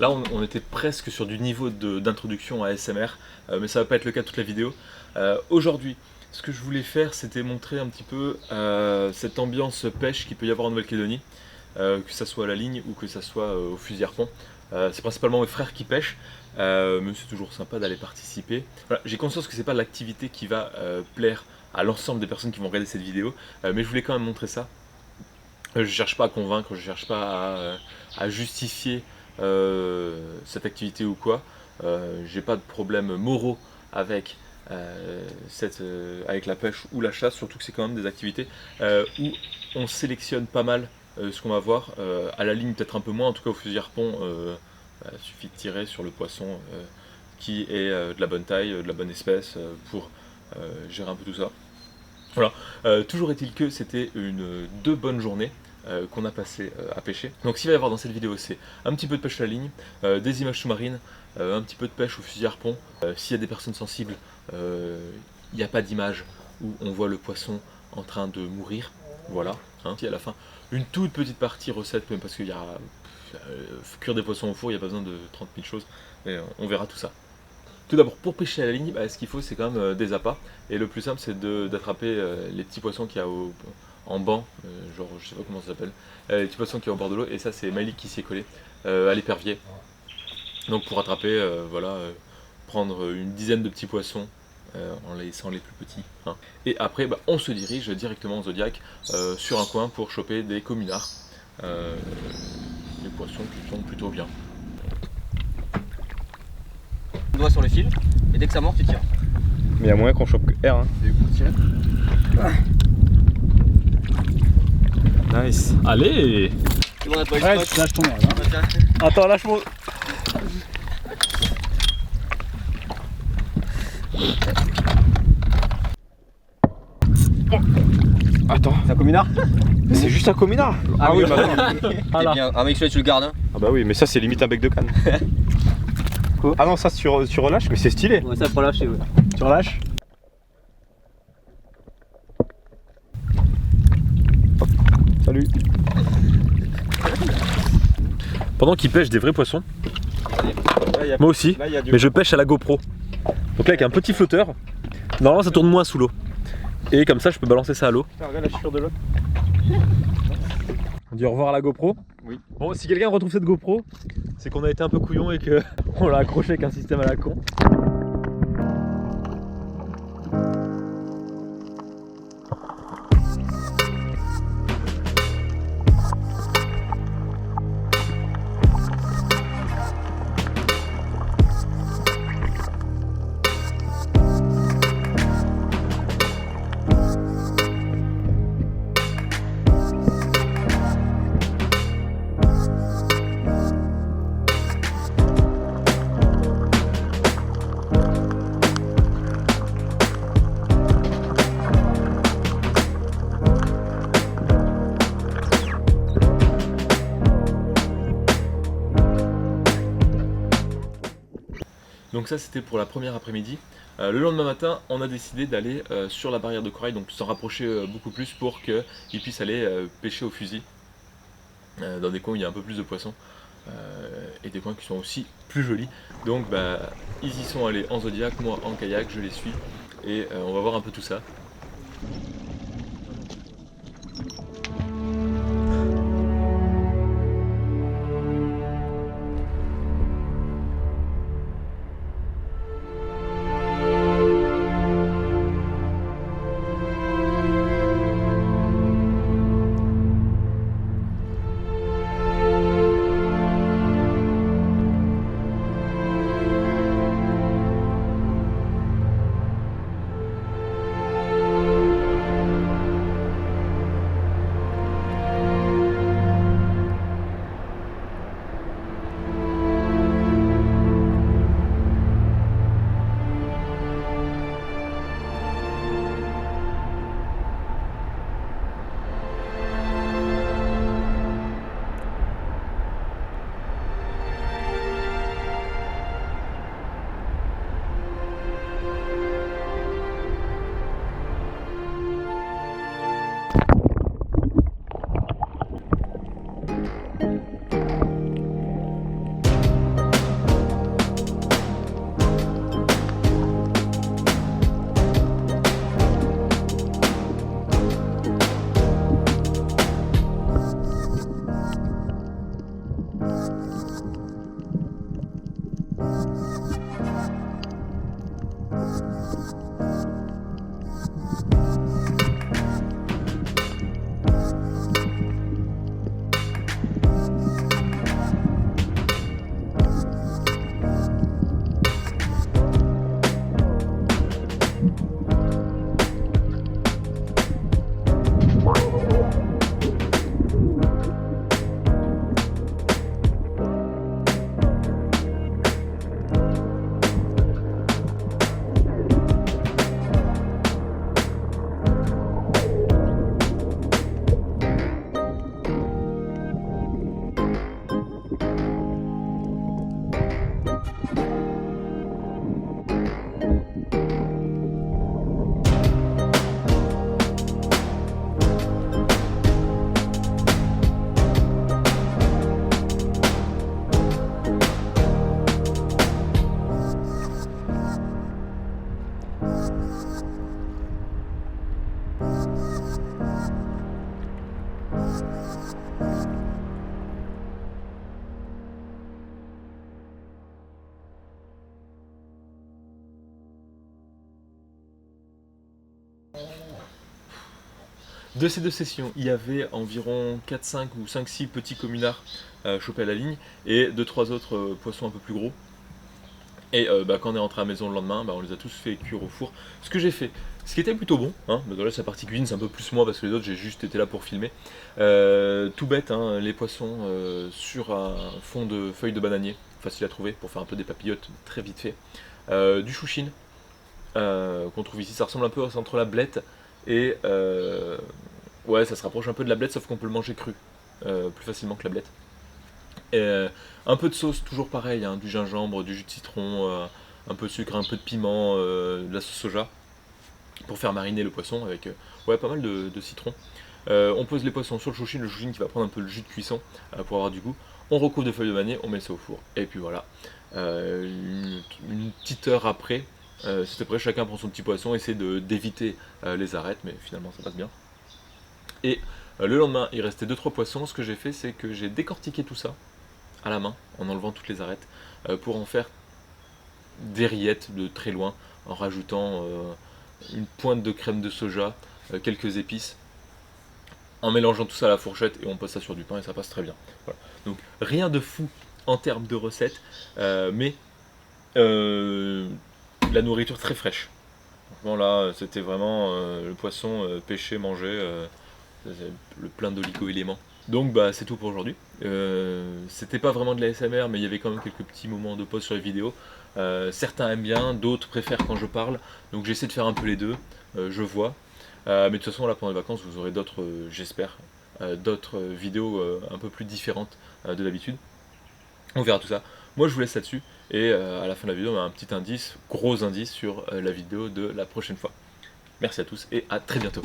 Là on était presque sur du niveau d'introduction à ASMR, mais ça va pas être le cas de toute la vidéo. Aujourd'hui, ce que je voulais faire, c'était montrer un petit peu cette ambiance pêche qu'il peut y avoir en Nouvelle-Calédonie, que ça soit à la ligne ou que ça soit au fusil harpon. C'est principalement mes frères qui pêchent, mais c'est toujours sympa d'aller participer. Voilà, j'ai conscience que c'est pas l'activité qui va plaire à l'ensemble des personnes qui vont regarder cette vidéo, mais je voulais quand même montrer ça. Je cherche pas à convaincre, je cherche pas à justifier cette activité ou quoi. J'ai pas de problèmes moraux avec avec la pêche ou la chasse, surtout que c'est quand même des activités où on sélectionne pas mal ce qu'on va voir. À la ligne peut-être un peu moins, en tout cas au fusil harpon, il suffit de tirer sur le poisson qui est de la bonne taille, de la bonne espèce pour gérer un peu tout ça. Voilà, toujours est-il que c'était deux bonnes journées qu'on a passé à pêcher. Donc ce qu'il va y avoir dans cette vidéo, c'est un petit peu de pêche à la ligne, des images sous-marines, un petit peu de pêche au fusil harpon. S'il y a des personnes sensibles, il n'y a pas d'image où on voit le poisson en train de mourir. Voilà, hein. Et à la fin, une toute petite partie recette, même parce qu'il y a cuire des poissons au four, il n'y a pas besoin de 30 000 choses, mais on verra tout ça. Tout d'abord, pour pêcher à la ligne, ce qu'il faut, c'est quand même des appâts. Et le plus simple, c'est d'attraper les petits poissons qu'il y a en banc, genre je sais pas comment ça s'appelle, les petits poissons qui sont au bord de l'eau. Et ça, c'est Malik qui s'y est collé à l'épervier. Donc pour attraper, prendre une dizaine de petits poissons en laissant les plus petits. Hein. Et après, on se dirige directement au Zodiac sur un coin pour choper des communards. Des poissons qui sont plutôt bien. Doigt sur le fil et dès que ça mord tu tires. Mais il y a moyen qu'on chope que R hein. Nice. Allez. C'est bon, on a pas eu Ouais, le spot. lâche ton merde. Hein. Attends, lâche-moi. Attends, C'est un communard. c'est juste un communard. Ah oui, bah non. C'est bien. Ah mec, celui-là tu le gardes. Hein. Ah bah oui, mais ça c'est limite un bec de canne. Quoi? Ah non, ça tu relâches, mais c'est stylé. Ouais, ça faut lâcher. Ouais. Tu relâches. Salut. Pendant qu'il pêche des vrais poissons, Là, moi aussi, là, y a du... mais je pêche à la GoPro. Donc là avec un petit flotteur, normalement ça tourne moins sous l'eau. Et comme ça je peux balancer ça à l'eau. Regarde la chiffre de l'autre. On dit au revoir à la GoPro. Oui. Bon, si quelqu'un retrouve cette GoPro, c'est qu'on a été un peu couillon et qu'on l'a accroché avec un système à la con. Donc ça c'était pour la première après-midi. Le lendemain matin, on a décidé d'aller sur la barrière de corail, donc s'en rapprocher beaucoup plus pour qu'ils puissent aller pêcher au fusil dans des coins où il y a un peu plus de poissons et des coins qui sont aussi plus jolis. Donc ils y sont allés en Zodiac, moi en kayak, je les suis et on va voir un peu tout ça. De ces 2 sessions, il y avait environ 4, 5 ou 5, 6 petits communards chopés à la ligne et 2-3 autres poissons un peu plus gros. Et quand on est rentré à la maison le lendemain, on les a tous fait cuire au four. Ce que j'ai fait, ce qui était plutôt bon, hein, dans la partie cuisine c'est un peu plus moi parce que les autres j'ai juste été là pour filmer. Tout bête, hein, les poissons sur un fond de feuilles de bananier, facile à trouver pour faire un peu des papillotes très vite fait. Du chouchine qu'on trouve ici, ça ressemble un peu entre la blette et... ouais, ça se rapproche un peu de la blette sauf qu'on peut le manger cru, plus facilement que la blette. Un peu de sauce, toujours pareil, hein, du gingembre, du jus de citron, un peu de sucre, un peu de piment, de la sauce soja, pour faire mariner le poisson avec ouais, pas mal de citron. On pose les poissons sur le chouchine qui va prendre un peu le jus de cuisson pour avoir du goût. On recouvre de feuilles de bananier, on met ça au four, et puis voilà. Une petite heure après, c'est prêt, chacun prend son petit poisson, essaie d'éviter les arêtes, mais finalement ça passe bien. Et le lendemain, il restait 2-3 poissons. Ce que j'ai fait, c'est que j'ai décortiqué tout ça à la main, en enlevant toutes les arêtes, pour en faire des rillettes de très loin, en rajoutant une pointe de crème de soja, quelques épices, en mélangeant tout ça à la fourchette, et on passe ça sur du pain, et ça passe très bien. Voilà. Donc rien de fou en termes de recettes, mais la nourriture très fraîche. Bon là, c'était vraiment le poisson pêché, mangé, le plein d'oligo-éléments. Donc c'est tout pour aujourd'hui. C'était pas vraiment de la SMR, mais il y avait quand même quelques petits moments de pause sur les vidéos. Certains aiment bien, d'autres préfèrent quand je parle, donc j'essaie de faire un peu les deux, je vois. Mais de toute façon là pendant les vacances vous aurez d'autres, j'espère, d'autres vidéos un peu plus différentes de d'habitude. On verra tout ça. Moi je vous laisse là-dessus, et à la fin de la vidéo on a un petit indice, gros indice sur la vidéo de la prochaine fois. Merci à tous et à très bientôt.